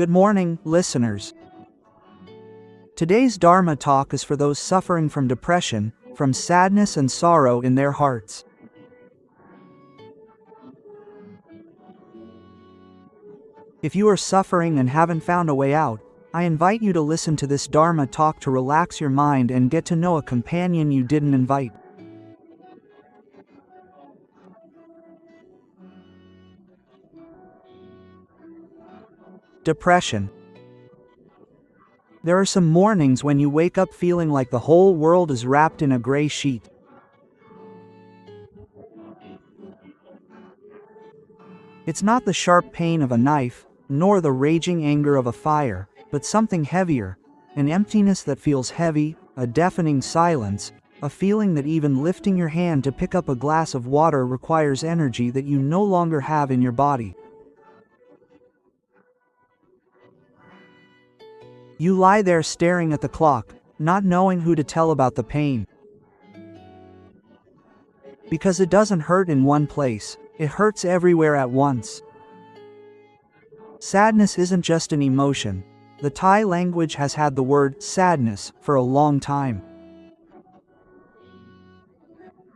Good morning, listeners. Today's Dharma talk is for those suffering from depression, from sadness and sorrow in their hearts. If you are suffering and haven't found a way out, I invite you to listen to this Dharma talk to relax your mind and get to know a companion you didn't invite. Depression. There are some mornings when you wake up feeling like the whole world is wrapped in a gray sheet. It's not the sharp pain of a knife, nor the raging anger of a fire, but something heavier, an emptiness that feels heavy, a deafening silence, a feeling that even lifting your hand to pick up a glass of water requires energy that you no longer have in your body. You lie there staring at the clock, not knowing who to tell about the pain. Because it doesn't hurt in one place, it hurts everywhere at once. Sadness isn't just an emotion. The Thai language has had the word sadness for a long time.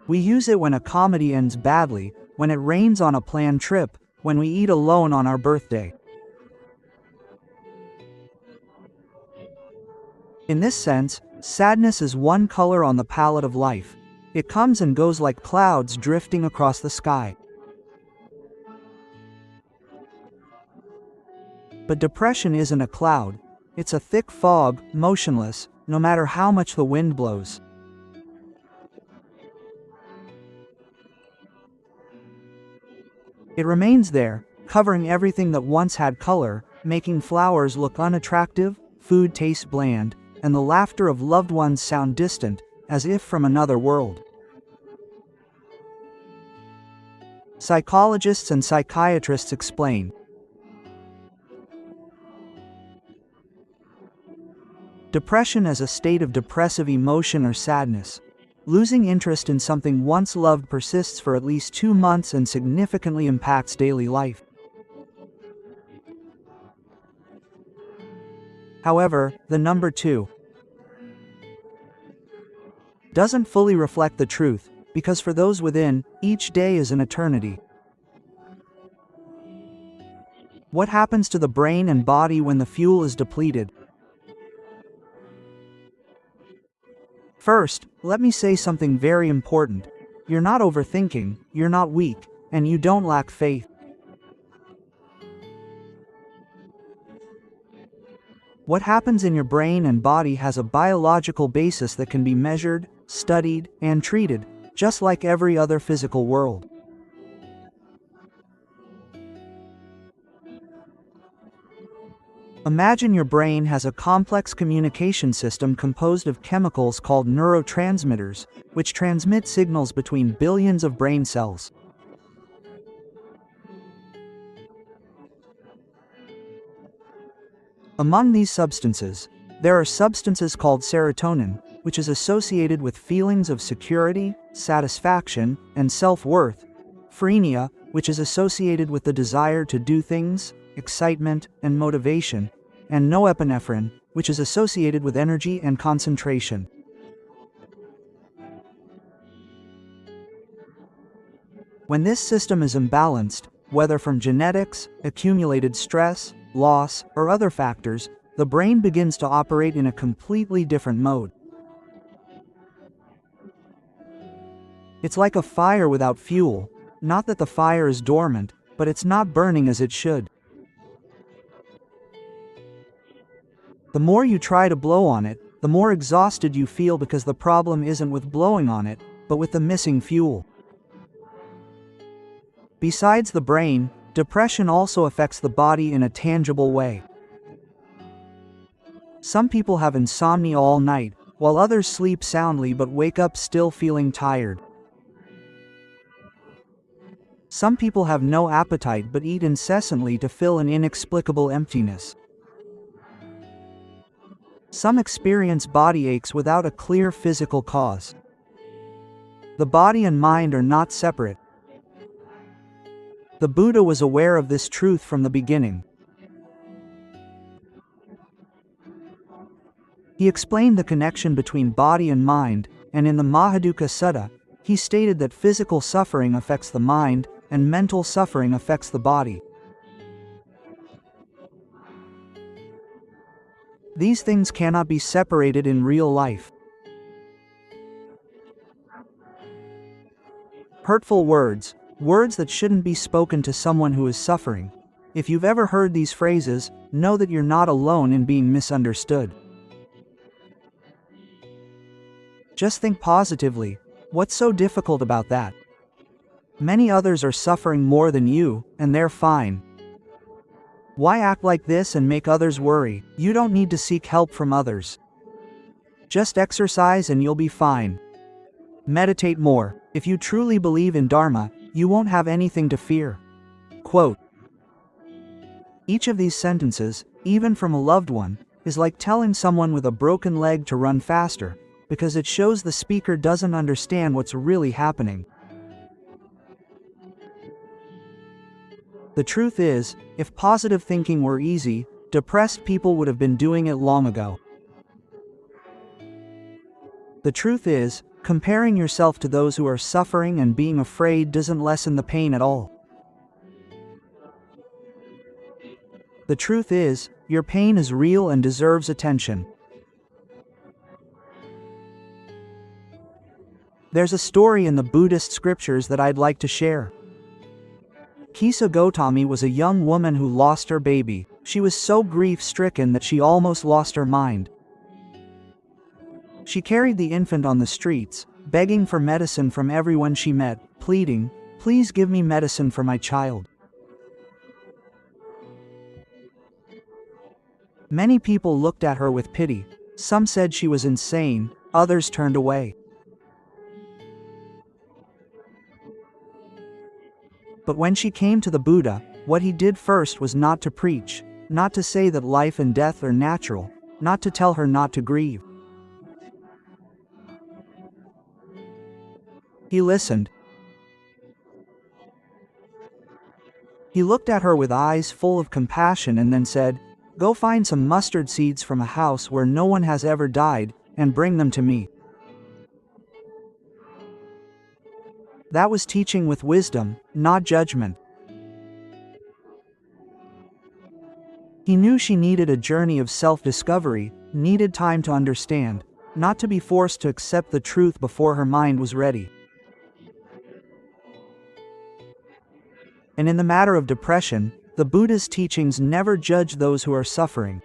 We use it when a comedy ends badly, when it rains on a planned trip, when we eat alone on our birthday. In this sense, sadness is one color on the palette of life. It comes and goes like clouds drifting across the sky. But depression isn't a cloud. It's a thick fog, motionless, no matter how much the wind blows. It remains there, covering everything that once had color, making flowers look unattractive, food taste bland, and the laughter of loved ones sound distant, as if from another world. Psychologists and psychiatrists explain. Depression is a state of depressive emotion or sadness. Losing interest in something once loved persists for at least 2 months and significantly impacts daily life. However, the number 2 doesn't fully reflect the truth, because for those within, each day is an eternity. What happens to the brain and body when the fuel is depleted? First, let me say something very important. You're not overthinking, you're not weak, and you don't lack faith. What happens in your brain and body has a biological basis that can be measured, studied, and treated, just like every other physical world. Imagine your brain has a complex communication system composed of chemicals called neurotransmitters, which transmit signals between billions of brain cells. Among these substances, there are substances called serotonin, which is associated with feelings of security, satisfaction, and self-worth, phrenia, which is associated with the desire to do things, excitement, and motivation, and norepinephrine, which is associated with energy and concentration. When this system is imbalanced, whether from genetics, accumulated stress, loss, or other factors, the brain begins to operate in a completely different mode. It's like a fire without fuel, not that the fire is dormant, but it's not burning as it should. The more you try to blow on it, the more exhausted you feel because the problem isn't with blowing on it, but with the missing fuel. Besides the brain, depression also affects the body in a tangible way. Some people have insomnia all night, while others sleep soundly but wake up still feeling tired. Some people have no appetite but eat incessantly to fill an inexplicable emptiness. Some experience body aches without a clear physical cause. The body and mind are not separate. The Buddha was aware of this truth from the beginning. He explained the connection between body and mind, and in the Mahadukkha Sutta, he stated that physical suffering affects the mind, and mental suffering affects the body. These things cannot be separated in real life. Hurtful words, words that shouldn't be spoken to someone who is suffering. If you've ever heard these phrases, know that you're not alone in being misunderstood. Just think positively. What's so difficult about that? Many others are suffering more than you, and they're fine. Why act like this and make others worry? You don't need to seek help from others. Just exercise and you'll be fine. Meditate more. If you truly believe in Dharma, you won't have anything to fear. Quote. Each of these sentences, even from a loved one, is like telling someone with a broken leg to run faster, because it shows the speaker doesn't understand what's really happening. The truth is, if positive thinking were easy, depressed people would have been doing it long ago. The truth is, comparing yourself to those who are suffering and being afraid doesn't lessen the pain at all. The truth is, your pain is real and deserves attention. There's a story in the Buddhist scriptures that I'd like to share. Kisa Gotami was a young woman who lost her baby. She was so grief-stricken that she almost lost her mind. She carried the infant on the streets, begging for medicine from everyone she met, pleading, "Please give me medicine for my child." Many people looked at her with pity. Some said she was insane, others turned away. But when she came to the Buddha, what he did first was not to preach, not to say that life and death are natural, not to tell her not to grieve. He listened. He looked at her with eyes full of compassion and then said, "Go find some mustard seeds from a house where no one has ever died, and bring them to me." That was teaching with wisdom, not judgment. He knew she needed a journey of self-discovery, needed time to understand, not to be forced to accept the truth before her mind was ready. And in the matter of depression, the Buddha's teachings never judge those who are suffering.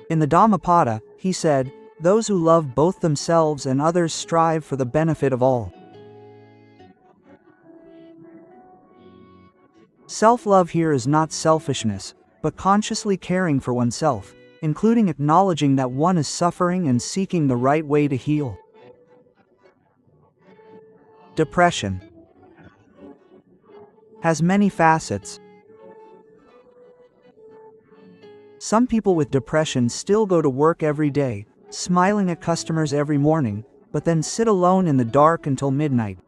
In the Dhammapada, he said, "Those who love both themselves and others strive for the benefit of all." Self-love here is not selfishness, but consciously caring for oneself, including acknowledging that one is suffering and seeking the right way to heal. Depression has many facets. Some people with depression still go to work every day, smiling at customers every morning, but then sit alone in the dark until midnight.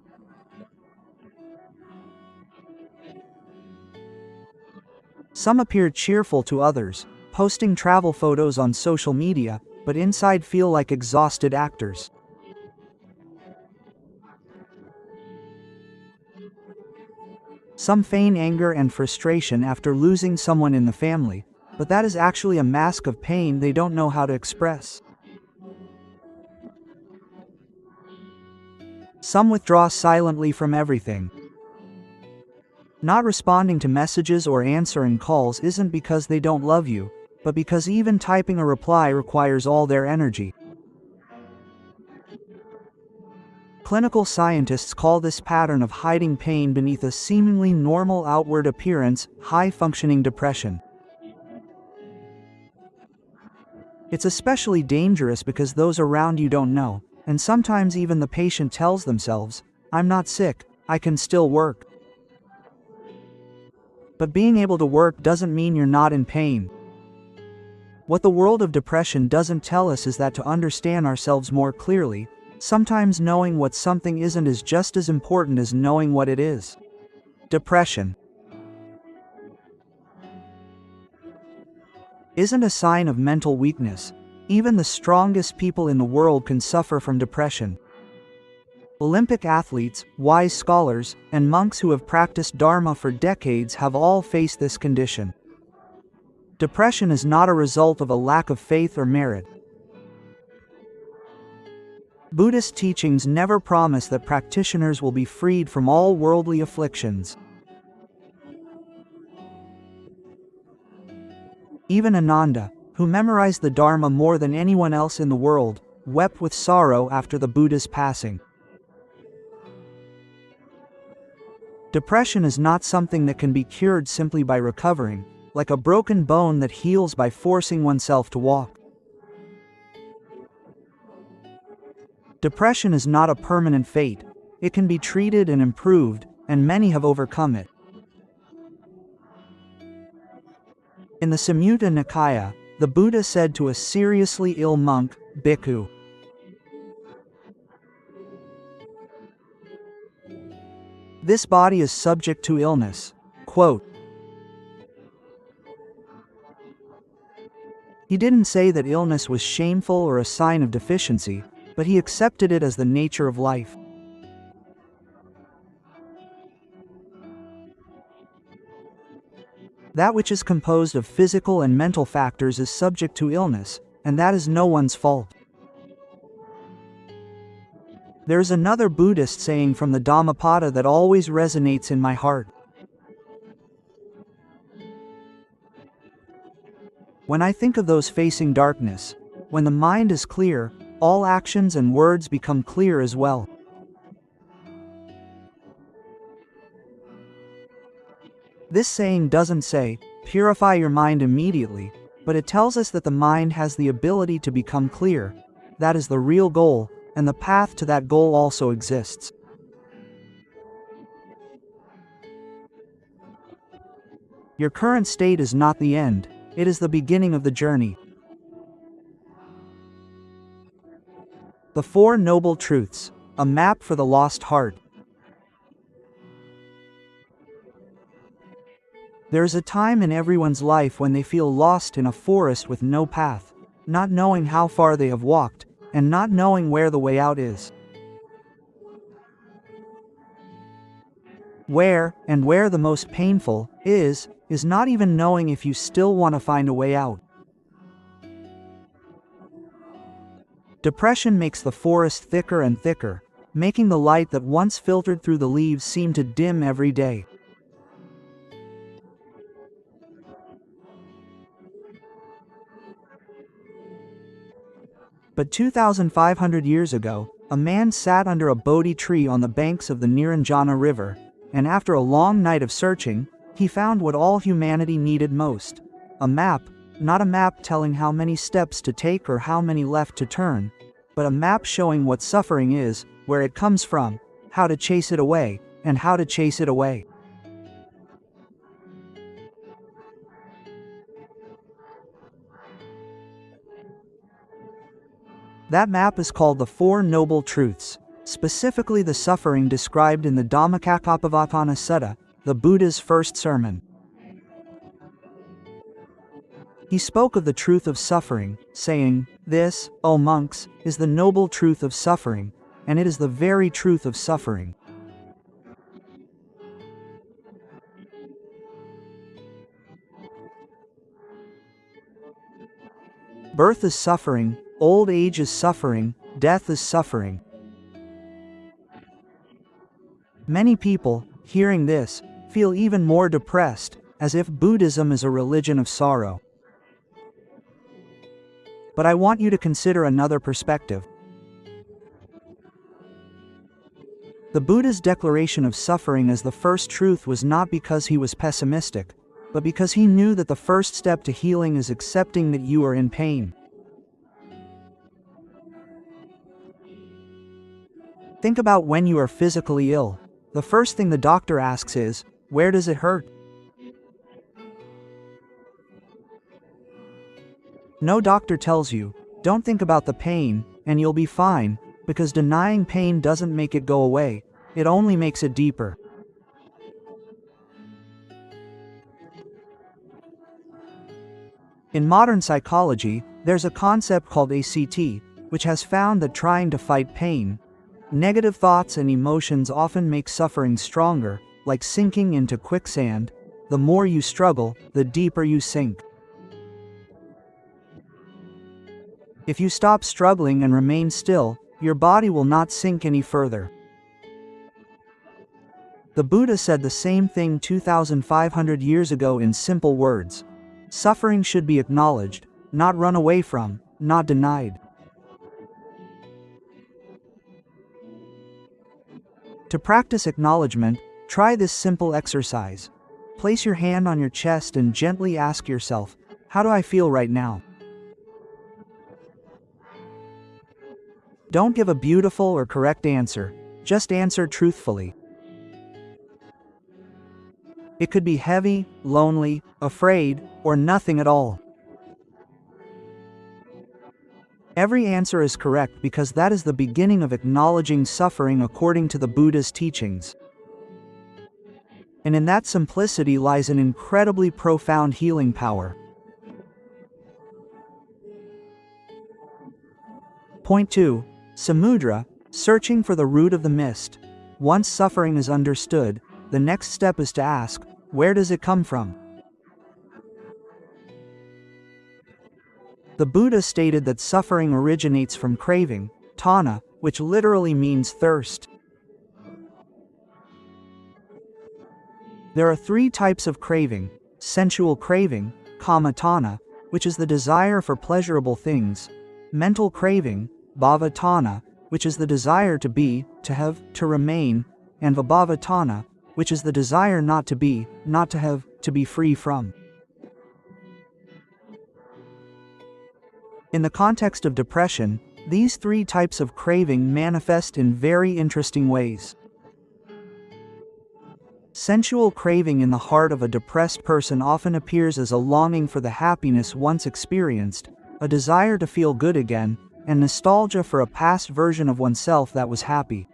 Some appear cheerful to others, posting travel photos on social media, but inside feel like exhausted actors. Some feign anger and frustration after losing someone in the family, but that is actually a mask of pain they don't know how to express. Some withdraw silently from everything. Not responding to messages or answering calls isn't because they don't love you, but because even typing a reply requires all their energy. Clinical scientists call this pattern of hiding pain beneath a seemingly normal outward appearance high-functioning depression. It's especially dangerous because those around you don't know, and sometimes even the patient tells themselves, "I'm not sick, I can still work." But being able to work doesn't mean you're not in pain. What the world of depression doesn't tell us is that to understand ourselves more clearly, sometimes knowing what something isn't is just as important as knowing what it is. Depression isn't a sign of mental weakness. Even the strongest people in the world can suffer from depression. Olympic athletes, wise scholars, and monks who have practiced Dharma for decades have all faced this condition. Depression is not a result of a lack of faith or merit. Buddhist teachings never promise that practitioners will be freed from all worldly afflictions. Even Ananda, who memorized the Dharma more than anyone else in the world, wept with sorrow after the Buddha's passing. Depression is not something that can be cured simply by recovering, like a broken bone that heals by forcing oneself to walk. Depression is not a permanent fate. It can be treated and improved, and many have overcome it. In the Samyutta Nikaya, the Buddha said to a seriously ill monk, Bhikkhu, "This body is subject to illness." Quote. He didn't say that illness was shameful or a sign of deficiency, but he accepted it as the nature of life. That which is composed of physical and mental factors is subject to illness, and that is no one's fault. There is another Buddhist saying from the Dhammapada that always resonates in my heart. When I think of those facing darkness, when the mind is clear, all actions and words become clear as well. This saying doesn't say, purify your mind immediately, but it tells us that the mind has the ability to become clear. That is the real goal, and the path to that goal also exists. Your current state is not the end, it is the beginning of the journey. The Four Noble Truths, a map for the lost heart. There is a time in everyone's life when they feel lost in a forest with no path, not knowing how far they have walked, and not knowing where the way out is. Where the most painful is not even knowing if you still want to find a way out. Depression makes the forest thicker and thicker, making the light that once filtered through the leaves seem to dim every day. But 2,500 years ago, a man sat under a Bodhi tree on the banks of the Niranjana River, and after a long night of searching, he found what all humanity needed most: a map, not a map telling how many steps to take or how many left to turn, but a map showing what suffering is, where it comes from, how to chase it away, and how to chase it away. That map is called the Four Noble Truths, specifically the suffering described in the Dhammacakkappavattana Sutta, the Buddha's first sermon. He spoke of the truth of suffering, saying, "This, O monks, is the noble truth of suffering, and it is the very truth of suffering." Birth is suffering, old age is suffering, death is suffering. Many people, hearing this, feel even more depressed, as if Buddhism is a religion of sorrow. But I want you to consider another perspective. The Buddha's declaration of suffering as the first truth was not because he was pessimistic, but because he knew that the first step to healing is accepting that you are in pain. Think about when you are physically ill. The first thing the doctor asks is, where does it hurt? No doctor tells you, don't think about the pain, and you'll be fine, because denying pain doesn't make it go away, it only makes it deeper. In modern psychology, there's a concept called ACT, which has found that trying to fight pain, negative thoughts and emotions often make suffering stronger, like sinking into quicksand. The more you struggle, the deeper you sink. If you stop struggling and remain still, your body will not sink any further. The Buddha said the same thing 2,500 years ago in simple words. Suffering should be acknowledged, not run away from, not denied. To practice acknowledgement, try this simple exercise. Place your hand on your chest and gently ask yourself, how do I feel right now? Don't give a beautiful or correct answer, just answer truthfully. It could be heavy, lonely, afraid, or nothing at all. Every answer is correct because that is the beginning of acknowledging suffering according to the Buddha's teachings. And in that simplicity lies an incredibly profound healing power. Point 2. Samudra, searching for the root of the mist. Once suffering is understood, the next step is to ask, where does it come from? The Buddha stated that suffering originates from craving, tanha, which literally means thirst. There are three types of craving: sensual craving, kama tanha, which is the desire for pleasurable things; mental craving, bhava tanha, which is the desire to be, to have, to remain; and vibhava tanha, which is the desire not to be, not to have, to be free from. In the context of depression, these three types of craving manifest in very interesting ways. Sensual craving in the heart of a depressed person often appears as a longing for the happiness once experienced, a desire to feel good again, and nostalgia for a past version of oneself that was happy.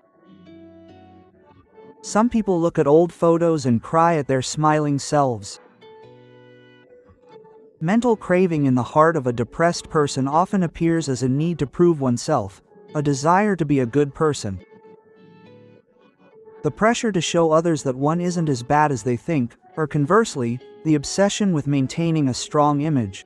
Some people look at old photos and cry at their smiling selves. Mental craving in the heart of a depressed person often appears as a need to prove oneself, a desire to be a good person. The pressure to show others that one isn't as bad as they think, or conversely, the obsession with maintaining a strong image.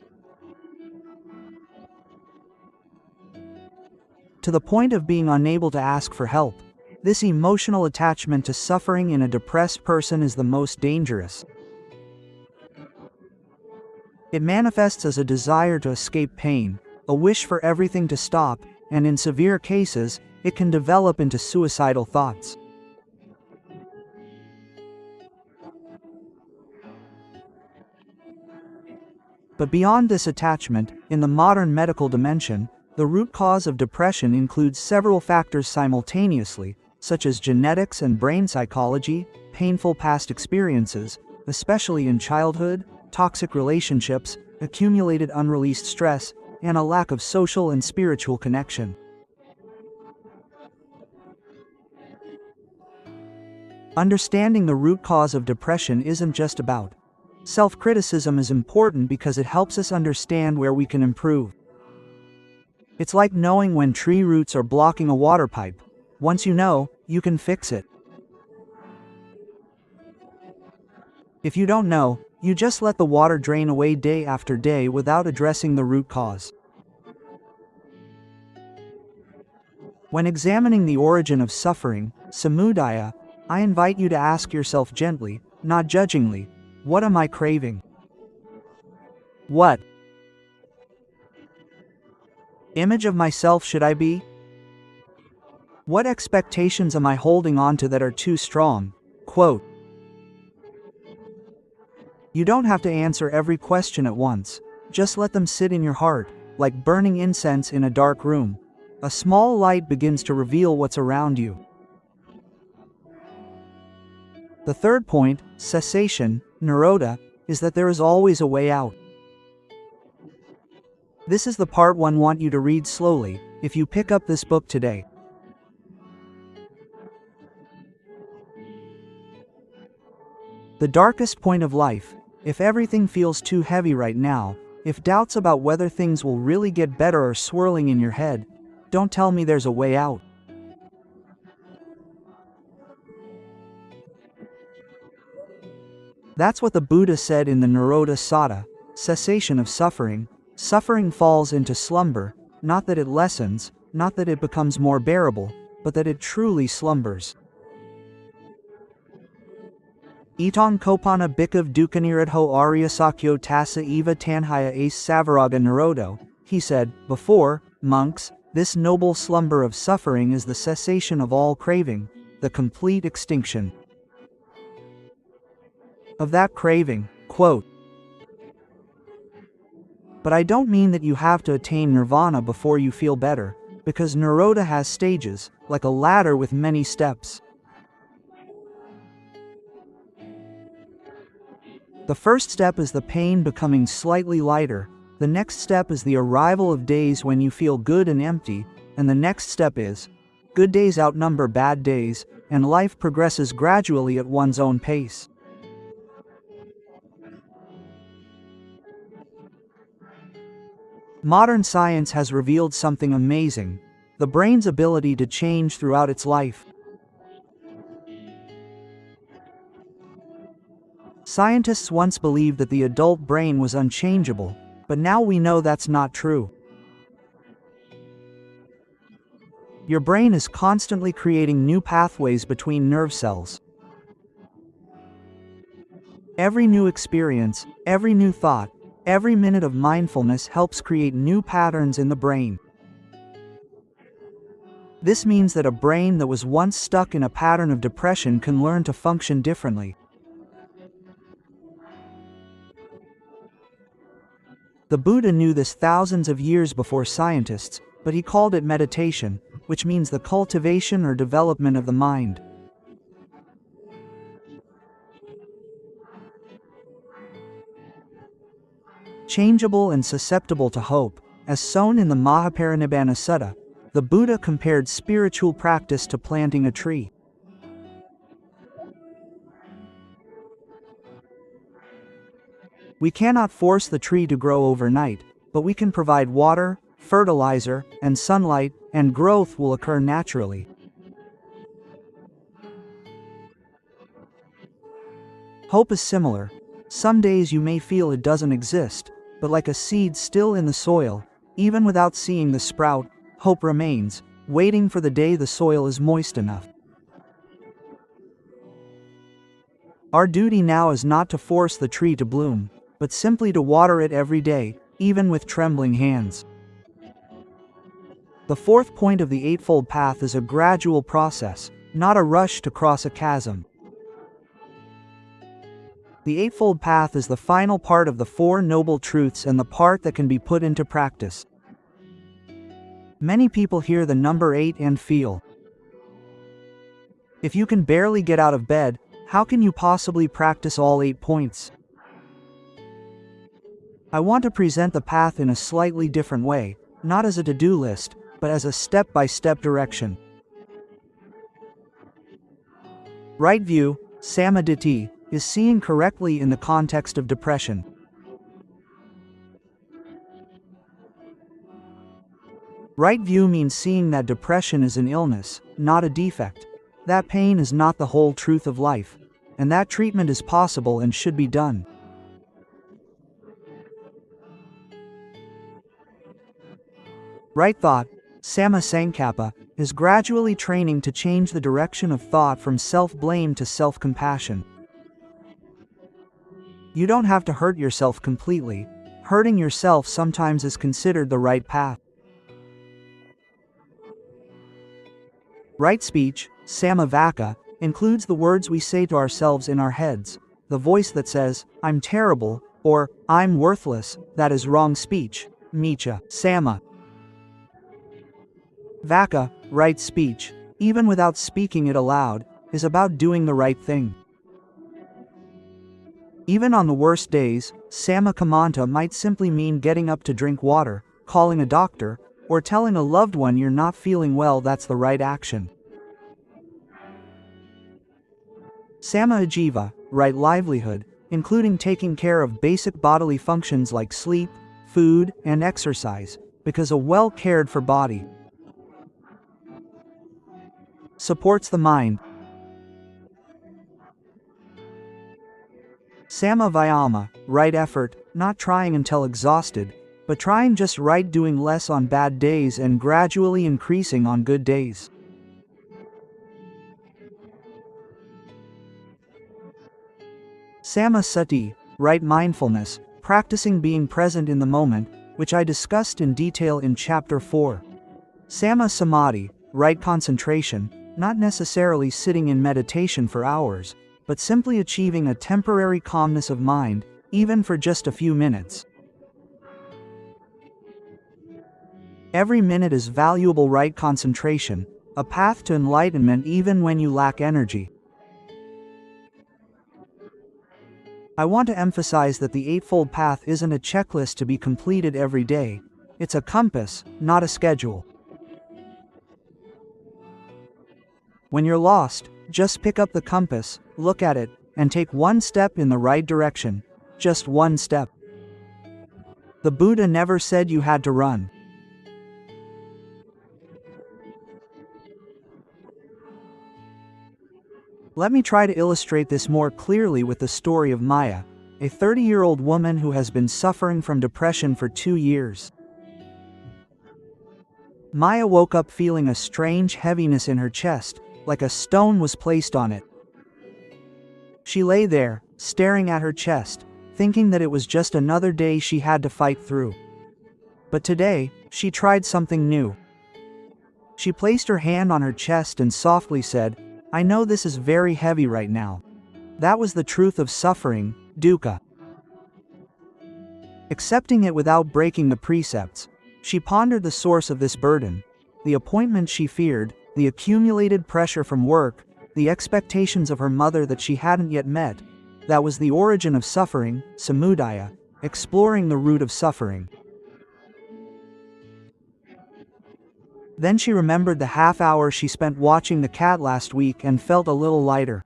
To the point of being unable to ask for help. This emotional attachment to suffering in a depressed person is the most dangerous. It manifests as a desire to escape pain, a wish for everything to stop, and in severe cases, it can develop into suicidal thoughts. But beyond this attachment, in the modern medical dimension, the root cause of depression includes several factors simultaneously, such as genetics and brain psychology, painful past experiences, especially in childhood, toxic relationships, accumulated unreleased stress, and a lack of social and spiritual connection. Understanding the root cause of depression isn't just about self-criticism is important because it helps us understand where we can improve. It's like knowing when tree roots are blocking a water pipe. Once you know, you can fix it. If you don't know, you just let the water drain away day after day without addressing the root cause. When examining the origin of suffering, samudaya, I invite you to ask yourself gently, not judgingly, what am I craving? What image of myself should I be? What expectations am I holding on to that are too strong? Quote. You don't have to answer every question at once. Just let them sit in your heart, like burning incense in a dark room. A small light begins to reveal what's around you. The third point, cessation, nirodha, is that there is always a way out. This is the part one want you to read slowly, if you pick up this book today. The darkest point of life. If everything feels too heavy right now, If doubts about whether things will really get better are swirling in your head, don't tell me there's a way out. That's what the Buddha said in the Nirodha Sutta, cessation of suffering. Suffering falls into slumber, not that it lessens, not that it becomes more bearable, but that it truly slumbers. Itong kopana bikav dukaniradho arya sakyo tassa eva tanhaya ace savaraga nirodo, he said, before, monks, this noble slumber of suffering is the cessation of all craving, the complete extinction of that craving. Quote, but I don't mean that you have to attain nirvana before you feel better, because nirodha has stages, like a ladder with many steps. The first step is the pain becoming slightly lighter, the next step is the arrival of days when you feel good and empty, and the next step is, good days outnumber bad days, and life progresses gradually at one's own pace. Modern science has revealed something amazing: the brain's ability to change throughout its life. Scientists once believed that the adult brain was unchangeable, but now we know that's not true. Your brain is constantly creating new pathways between nerve cells. Every new experience, every new thought, every minute of mindfulness helps create new patterns in the brain. This means that a brain that was once stuck in a pattern of depression can learn to function differently. The Buddha knew this thousands of years before scientists, but he called it meditation, which means the cultivation or development of the mind. Changeable and susceptible to hope, as shown in the Mahaparinibbana Sutta, the Buddha compared spiritual practice to planting a tree. We cannot force the tree to grow overnight, but we can provide water, fertilizer, and sunlight, and growth will occur naturally. Hope is similar. Some days you may feel it doesn't exist, but like a seed still in the soil, even without seeing the sprout, hope remains, waiting for the day the soil is moist enough. Our duty now is not to force the tree to bloom, but simply to water it every day, even with trembling hands. The fourth point of the Eightfold Path is a gradual process, not a rush to cross a chasm. The Eightfold Path is the final part of the Four Noble Truths and the part that can be put into practice. Many people hear the number 8 and feel, if you can barely get out of bed, how can you possibly practice all 8 points? I want to present the path in a slightly different way, not as a to-do list, but as a step-by-step direction. Right view, samadhi, is seeing correctly in the context of depression. Right view means seeing that depression is an illness, not a defect. That pain is not the whole truth of life, and that treatment is possible and should be done. Right thought, Samma Sankappa, is gradually training to change the direction of thought from self-blame to self-compassion. You don't have to hurt yourself completely. Hurting yourself sometimes is considered the right path. Right speech, Samavaka, includes the words we say to ourselves in our heads, the voice that says, I'm terrible, or, I'm worthless, that is wrong speech, Micha, Samma. Vaka, right speech, even without speaking it aloud, is about doing the right thing. Even on the worst days, Sammakamanta might simply mean getting up to drink water, calling a doctor, or telling a loved one you're not feeling well. That's the right action. Sammajiva, right livelihood, including taking care of basic bodily functions like sleep, food, and exercise, because a well cared for body supports the mind. Sama Vyama, right effort, not trying until exhausted, but trying just right, doing less on bad days and gradually increasing on good days. Sama Sati, right mindfulness, practicing being present in the moment, which I discussed in detail in Chapter 4. Sama Samadhi, right concentration, not necessarily sitting in meditation for hours, but simply achieving a temporary calmness of mind, even for just a few minutes. Every minute is valuable, right concentration, a path to enlightenment even when you lack energy. I want to emphasize that the Eightfold Path isn't a checklist to be completed every day. It's a compass, not a schedule. When you're lost, just pick up the compass, look at it, and take one step in the right direction. Just one step. The Buddha never said you had to run. Let me try to illustrate this more clearly with the story of Maya, a 30-year-old woman who has been suffering from depression for 2 years. Maya woke up feeling a strange heaviness in her chest, like a stone was placed on it. She lay there, staring at her chest, thinking that it was just another day she had to fight through. But today, she tried something new. She placed her hand on her chest and softly said, "I know this is very heavy right now." That was the truth of suffering, dukkha. Accepting it without breaking the precepts, she pondered the source of this burden, the appointment she feared, the accumulated pressure from work, the expectations of her mother that she hadn't yet met. That was the origin of suffering, samudaya, exploring the root of suffering. Then she remembered the half hour she spent watching the cat last week and felt a little lighter.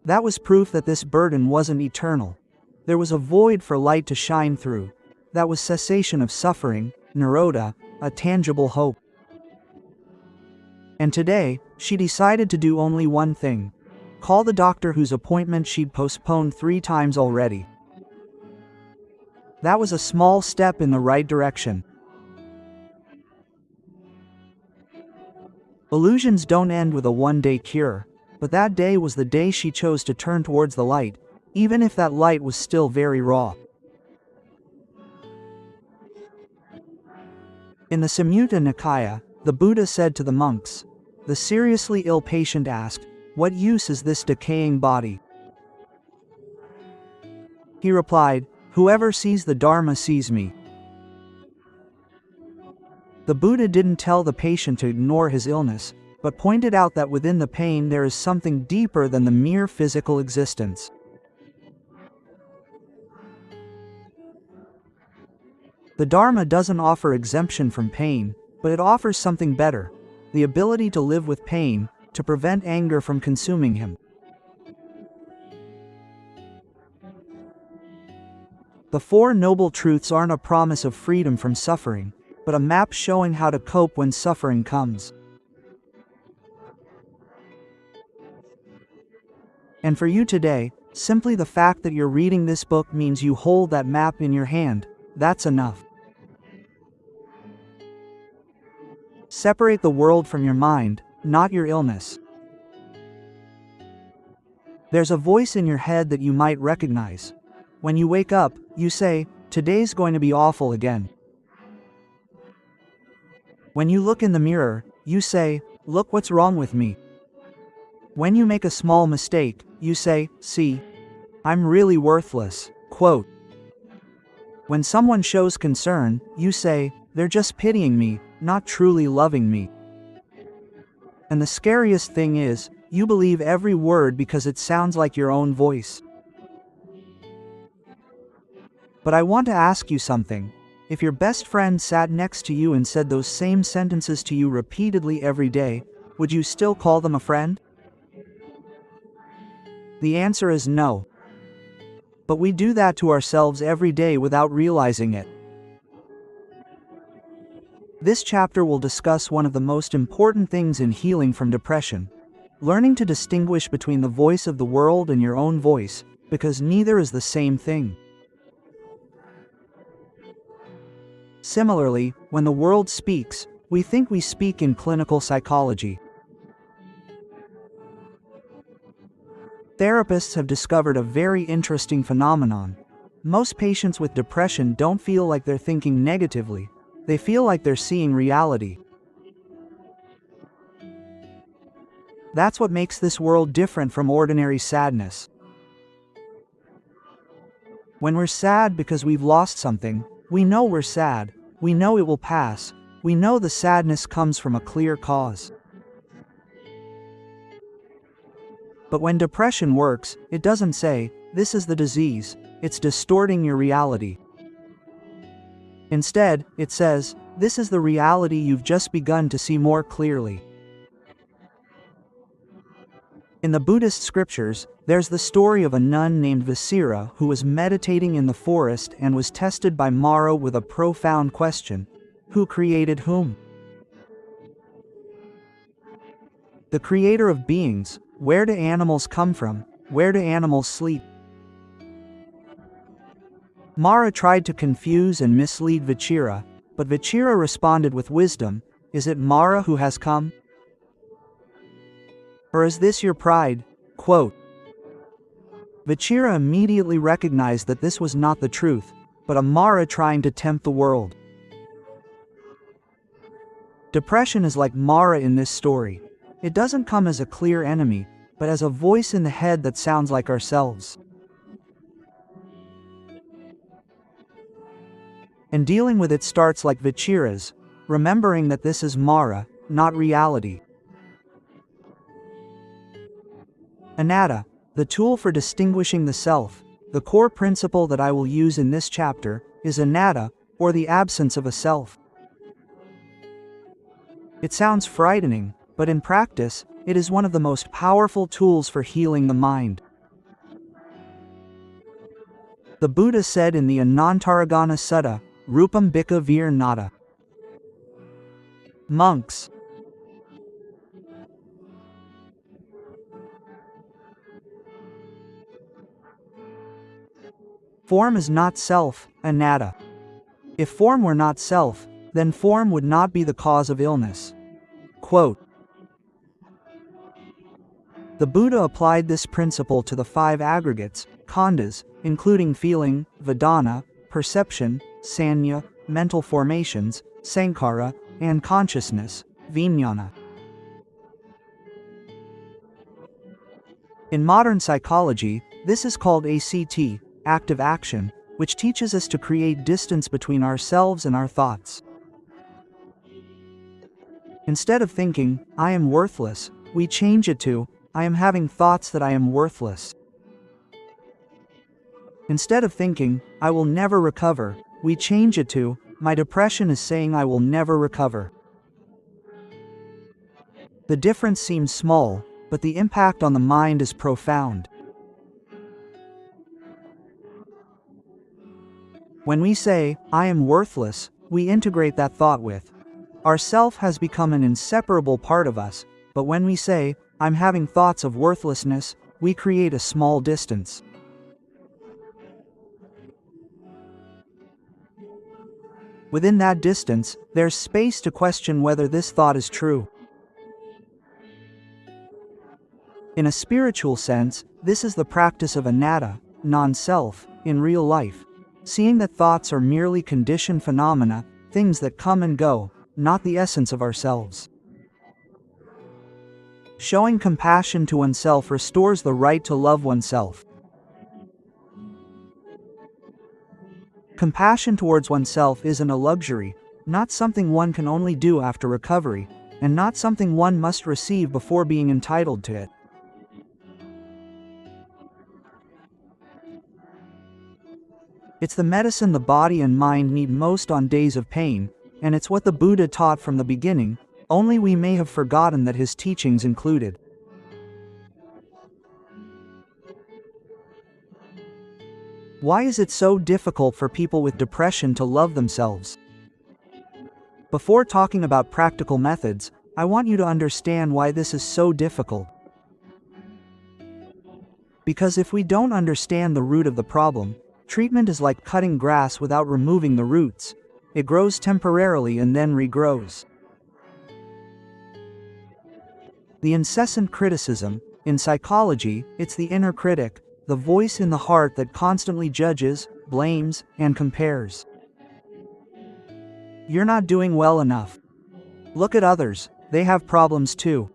That was proof that this burden wasn't eternal. There was a void for light to shine through. That was cessation of suffering, nirodha, a tangible hope. And today, she decided to do only one thing: call the doctor whose appointment she'd postponed 3 times already. That was a small step in the right direction. Illusions don't end with a one-day cure, but that day was the day she chose to turn towards the light, even if that light was still very raw. In the Samyutta Nikaya, the Buddha said to the monks, the seriously ill patient asked, "What use is this decaying body?" He replied, "Whoever sees the Dharma sees me." The Buddha didn't tell the patient to ignore his illness, but pointed out that within the pain there is something deeper than the mere physical existence. The Dharma doesn't offer exemption from pain, but it offers something better: the ability to live with pain, to prevent anger from consuming him. The Four Noble Truths aren't a promise of freedom from suffering, but a map showing how to cope when suffering comes. And for you today, simply the fact that you're reading this book means you hold that map in your hand. That's enough. Separate the world from your mind, not your illness. There's a voice in your head that you might recognize. When you wake up, you say, "Today's going to be awful again." When you look in the mirror, you say, "Look what's wrong with me." When you make a small mistake, you say, "See, I'm really worthless." Quote. When someone shows concern, you say, "They're just pitying me, not truly loving me." And the scariest thing is, you believe every word because it sounds like your own voice. But I want to ask you something. If your best friend sat next to you and said those same sentences to you repeatedly every day, would you still call them a friend? The answer is no. But we do that to ourselves every day without realizing it. This chapter will discuss one of the most important things in healing from depression: learning to distinguish between the voice of the world and your own voice, because neither is the same thing. Similarly, when the world speaks, we think we speak in clinical psychology. Therapists have discovered a very interesting phenomenon. Most patients with depression don't feel like they're thinking negatively. They feel like they're seeing reality. That's what makes this world different from ordinary sadness. When we're sad because we've lost something, we know we're sad, we know it will pass, we know the sadness comes from a clear cause. But when depression works, it doesn't say, "This is the disease," it's distorting your reality. Instead, it says, "This is the reality you've just begun to see more clearly." In the Buddhist scriptures, there's the story of a nun named Vasira who was meditating in the forest and was tested by Mara with a profound question: who created whom? The creator of beings. Where do animals come from? Where do animals sleep? Mara tried to confuse and mislead Vachira, but Vachira responded with wisdom: "Is it Mara who has come? Or is this your pride?" Quote. Vachira immediately recognized that this was not the truth, but a Mara trying to tempt the world. Depression is like Mara in this story. It doesn't come as a clear enemy, but as a voice in the head that sounds like ourselves. And dealing with it starts like Vachira's, remembering that this is Mara, not reality. Anatta, the tool for distinguishing the self, the core principle that I will use in this chapter, is anatta, or the absence of a self. It sounds frightening, but in practice, it is one of the most powerful tools for healing the mind. The Buddha said in the Anantaragana Sutta, "Rupam bhikha vir nada." Monks. Form is not self, anatta. If form were not self, then form would not be the cause of illness. Quote. The Buddha applied this principle to the 5 aggregates, khandhas, including feeling, vedana, perception, sanya, mental formations, sankhara, and consciousness, vijnana. In modern psychology, this is called ACT, active action, which teaches us to create distance between ourselves and our thoughts. Instead of thinking, "I am worthless," we change it to, "I am having thoughts that I am worthless." Instead of thinking, "I will never recover," we change it to, "My depression is saying I will never recover." The difference seems small, but the impact on the mind is profound. When we say, "I am worthless," we integrate that thought with, "Our self has become an inseparable part of us," but when we say, "I'm having thoughts of worthlessness," we create a small distance. Within that distance, there's space to question whether this thought is true. In a spiritual sense, this is the practice of anatta, non-self, in real life, seeing that thoughts are merely conditioned phenomena, things that come and go, not the essence of ourselves. Showing compassion to oneself restores the right to love oneself. Compassion towards oneself isn't a luxury, not something one can only do after recovery, and not something one must receive before being entitled to it. It's the medicine the body and mind need most on days of pain, and it's what the Buddha taught from the beginning, only we may have forgotten that his teachings included. Why is it so difficult for people with depression to love themselves? Before talking about practical methods, I want you to understand why this is so difficult. Because if we don't understand the root of the problem, treatment is like cutting grass without removing the roots. It grows temporarily and then regrows. The incessant criticism, in psychology, it's the inner critic, the voice in the heart that constantly judges, blames, and compares. You're not doing well enough. Look at others, they have problems too.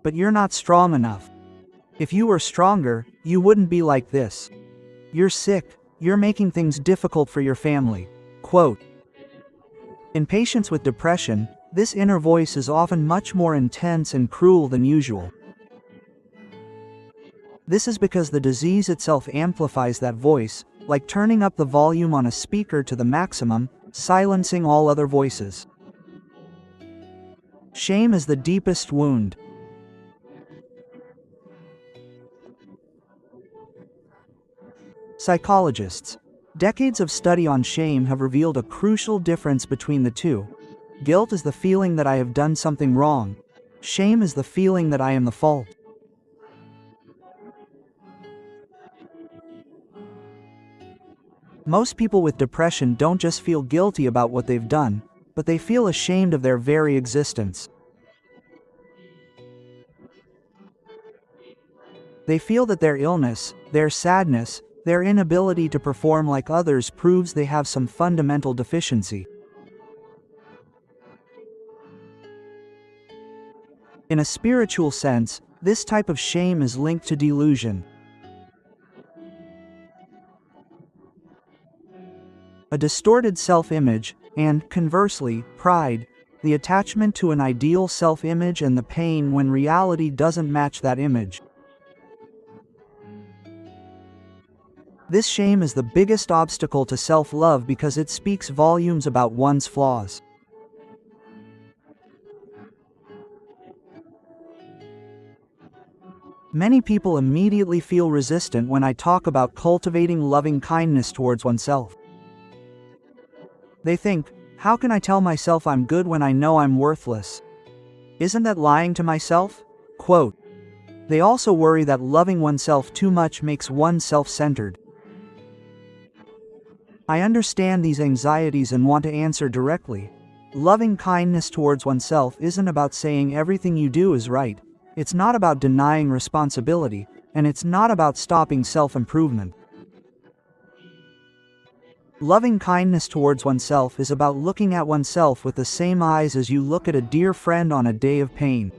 But you're not strong enough. If you were stronger, you wouldn't be like this. You're sick, you're making things difficult for your family. Quote. In patients with depression, this inner voice is often much more intense and cruel than usual. This is because the disease itself amplifies that voice, like turning up the volume on a speaker to the maximum, silencing all other voices. Shame is the deepest wound. Psychologists. Decades of study on shame have revealed a crucial difference between the two. Guilt is the feeling that I have done something wrong. Shame is the feeling that I am the fault. Most people with depression don't just feel guilty about what they've done, but they feel ashamed of their very existence. They feel that their illness, their sadness, their inability to perform like others proves they have some fundamental deficiency. In a spiritual sense, this type of shame is linked to delusion. A distorted self-image, and, conversely, pride, the attachment to an ideal self-image and the pain when reality doesn't match that image. This shame is the biggest obstacle to self-love because it speaks volumes about one's flaws. Many people immediately feel resistant when I talk about cultivating loving kindness towards oneself. They think, how can I tell myself I'm good when I know I'm worthless? Isn't that lying to myself? Quote. They also worry that loving oneself too much makes one self-centered. I understand these anxieties and want to answer directly. Loving kindness towards oneself isn't about saying everything you do is right. It's not about denying responsibility, and it's not about stopping self-improvement. Loving kindness towards oneself is about looking at oneself with the same eyes as you look at a dear friend on a day of pain.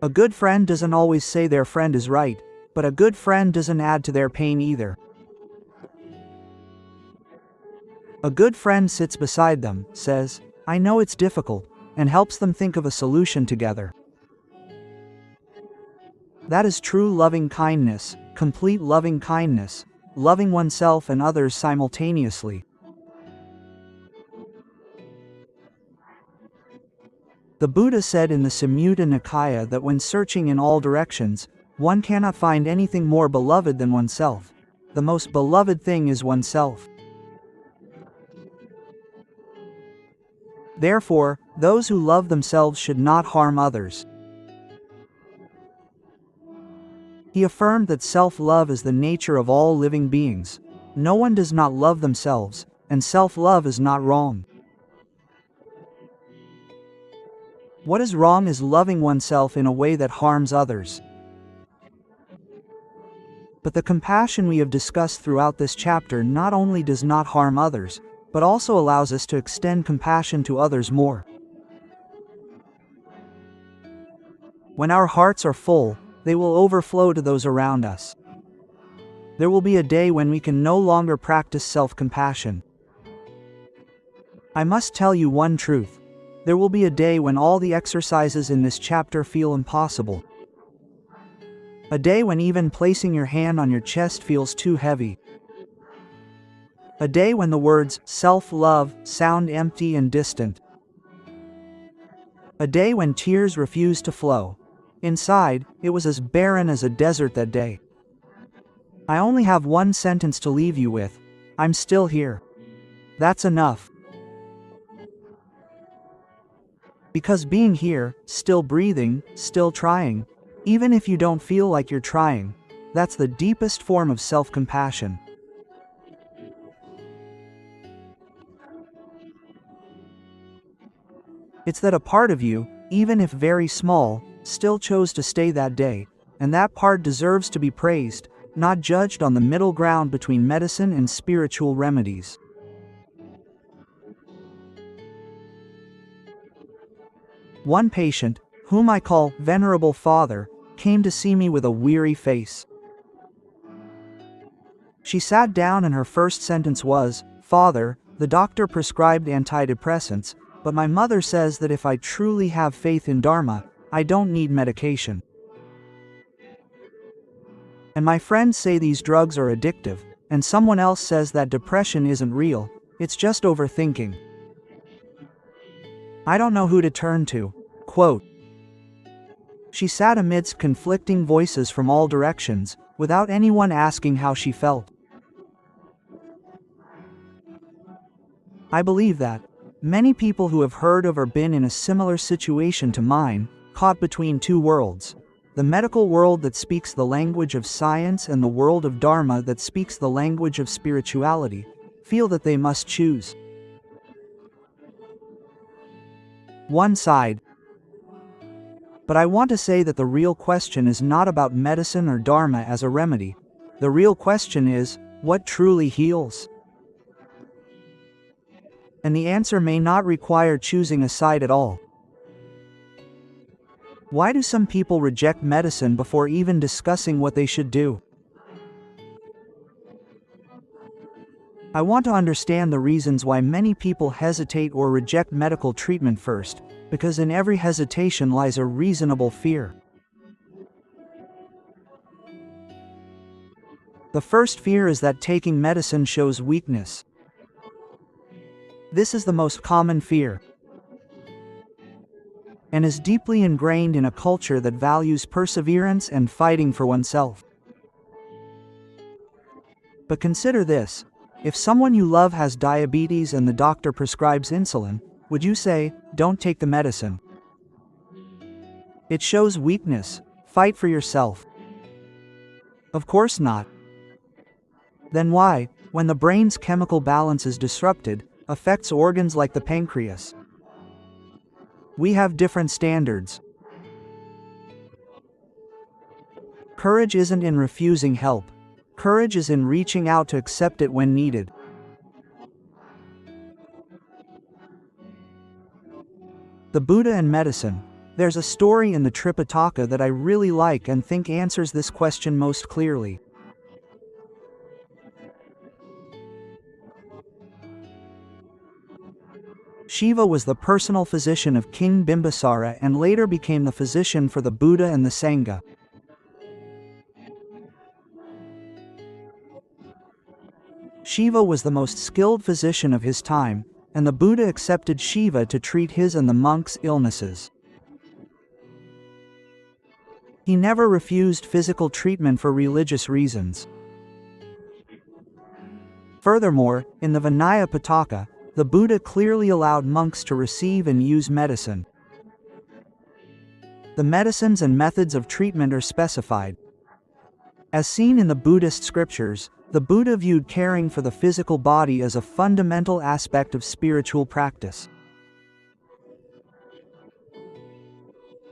A good friend doesn't always say their friend is right, but a good friend doesn't add to their pain either. A good friend sits beside them, says, I know it's difficult, and helps them think of a solution together. That is true loving kindness, complete loving kindness, loving oneself and others simultaneously. The Buddha said in the Samyutta Nikaya that when searching in all directions, one cannot find anything more beloved than oneself. The most beloved thing is oneself. Therefore, those who love themselves should not harm others. He affirmed that self-love is the nature of all living beings. No one does not love themselves, and self-love is not wrong. What is wrong is loving oneself in a way that harms others. But the compassion we have discussed throughout this chapter not only does not harm others, but also allows us to extend compassion to others more. When our hearts are full, they will overflow to those around us. There will be a day when we can no longer practice self-compassion. I must tell you one truth. There will be a day when all the exercises in this chapter feel impossible. A day when even placing your hand on your chest feels too heavy. A day when the words self-love sound empty and distant. A day when tears refuse to flow. Inside, it was as barren as a desert that day. I only have one sentence to leave you with. I'm still here. That's enough. Because being here, still breathing, still trying, even if you don't feel like you're trying, that's the deepest form of self-compassion. It's that a part of you, even if very small, still chose to stay that day, and that part deserves to be praised, not judged on the middle ground between medicine and spiritual remedies. One patient, whom I call Venerable Father, came to see me with a weary face. She sat down and her first sentence was, "Father, the doctor prescribed antidepressants, but my mother says that if I truly have faith in Dharma, I don't need medication. And my friends say these drugs are addictive, and someone else says that depression isn't real, it's just overthinking. I don't know who to turn to." Quote. She sat amidst conflicting voices from all directions, without anyone asking how she felt. I believe that many people who have heard of or been in a similar situation to mine, caught between two worlds, the medical world that speaks the language of science and the world of Dharma that speaks the language of spirituality, feel that they must choose one side. But I want to say that the real question is not about medicine or Dharma as a remedy. The real question is, what truly heals? And the answer may not require choosing a side at all. Why do some people reject medicine before even discussing what they should do? I want to understand the reasons why many people hesitate or reject medical treatment first, because in every hesitation lies a reasonable fear. The first fear is that taking medicine shows weakness. This is the most common fear, and is deeply ingrained in a culture that values perseverance and fighting for oneself. But consider this: if someone you love has diabetes and the doctor prescribes insulin, would you say, "Don't take the medicine"? It shows weakness, fight for yourself. Of course not. Then why, when the brain's chemical balance is disrupted, affects organs like the pancreas? We have different standards. Courage isn't in refusing help. Courage is in reaching out to accept it when needed. The Buddha and medicine. There's a story in the Tripitaka that I really like and think answers this question most clearly. Shiva was the personal physician of King Bimbisara and later became the physician for the Buddha and the Sangha. Shiva was the most skilled physician of his time, and the Buddha accepted Shiva to treat his and the monks' illnesses. He never refused physical treatment for religious reasons. Furthermore, in the Vinaya Pitaka, the Buddha clearly allowed monks to receive and use medicine. The medicines and methods of treatment are specified. As seen in the Buddhist scriptures, the Buddha viewed caring for the physical body as a fundamental aspect of spiritual practice.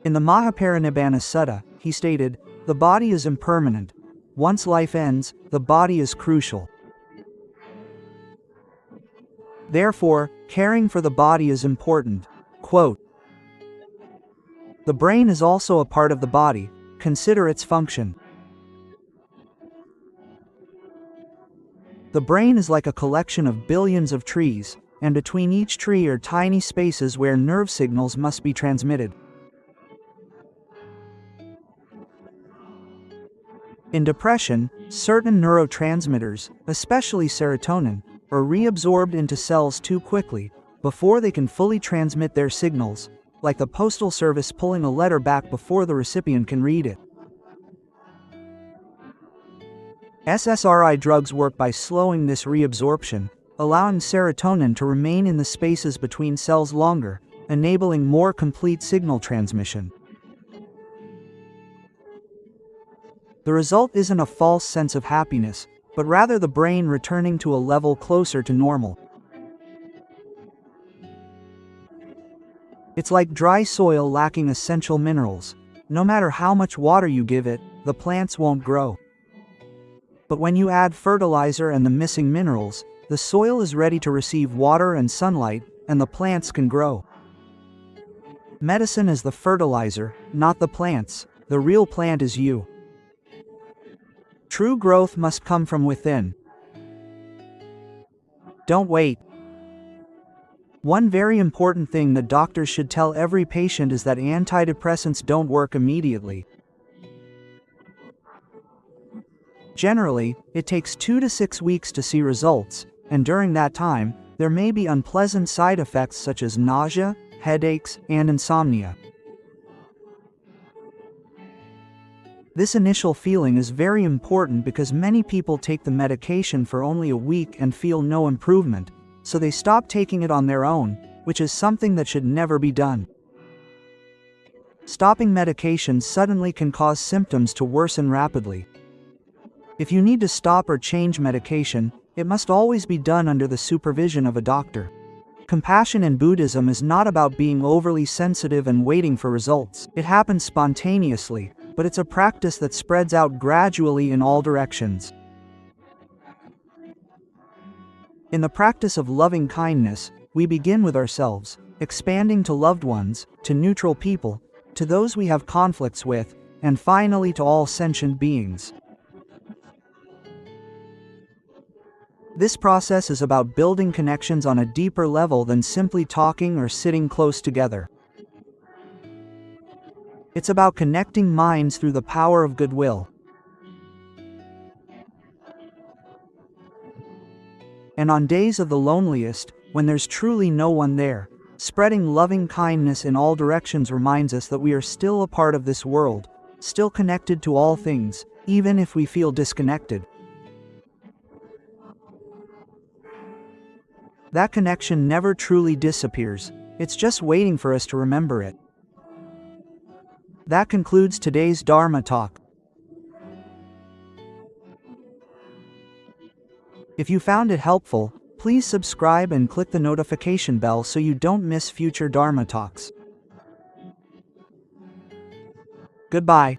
In the Mahaparinibbana Sutta, he stated, "The body is impermanent. Once life ends, the body is crucial. Therefore, caring for the body is important." Quote. The brain is also a part of the body. Consider its function. The brain is like a collection of billions of trees, and between each tree are tiny spaces where nerve signals must be transmitted. In depression, certain neurotransmitters, especially serotonin, are reabsorbed into cells too quickly, before they can fully transmit their signals, like the postal service pulling a letter back before the recipient can read it. SSRI drugs work by slowing this reabsorption, allowing serotonin to remain in the spaces between cells longer, enabling more complete signal transmission. The result isn't a false sense of happiness, but rather the brain returning to a level closer to normal. It's like dry soil lacking essential minerals. No matter how much water you give it, the plants won't grow. But when you add fertilizer and the missing minerals, the soil is ready to receive water and sunlight, and the plants can grow. Medicine is the fertilizer, not the plants. The real plant is you. True growth must come from within. Don't wait. One very important thing that doctors should tell every patient is that antidepressants don't work immediately. Generally, it takes 2 to 6 weeks to see results, and during that time, there may be unpleasant side effects such as nausea, headaches, and insomnia. This initial feeling is very important because many people take the medication for only a week and feel no improvement, so they stop taking it on their own, which is something that should never be done. Stopping medication suddenly can cause symptoms to worsen rapidly. If you need to stop or change medication, it must always be done under the supervision of a doctor. Compassion in Buddhism is not about being overly sensitive and waiting for results. It happens spontaneously, but it's a practice that spreads out gradually in all directions. In the practice of loving kindness, we begin with ourselves, expanding to loved ones, to neutral people, to those we have conflicts with, and finally to all sentient beings. This process is about building connections on a deeper level than simply talking or sitting close together. It's about connecting minds through the power of goodwill. And on days of the loneliest, when there's truly no one there, spreading loving kindness in all directions reminds us that we are still a part of this world, still connected to all things, even if we feel disconnected. That connection never truly disappears, it's just waiting for us to remember it. That concludes today's Dharma talk. If you found it helpful, please subscribe and click the notification bell so you don't miss future Dharma talks. Goodbye.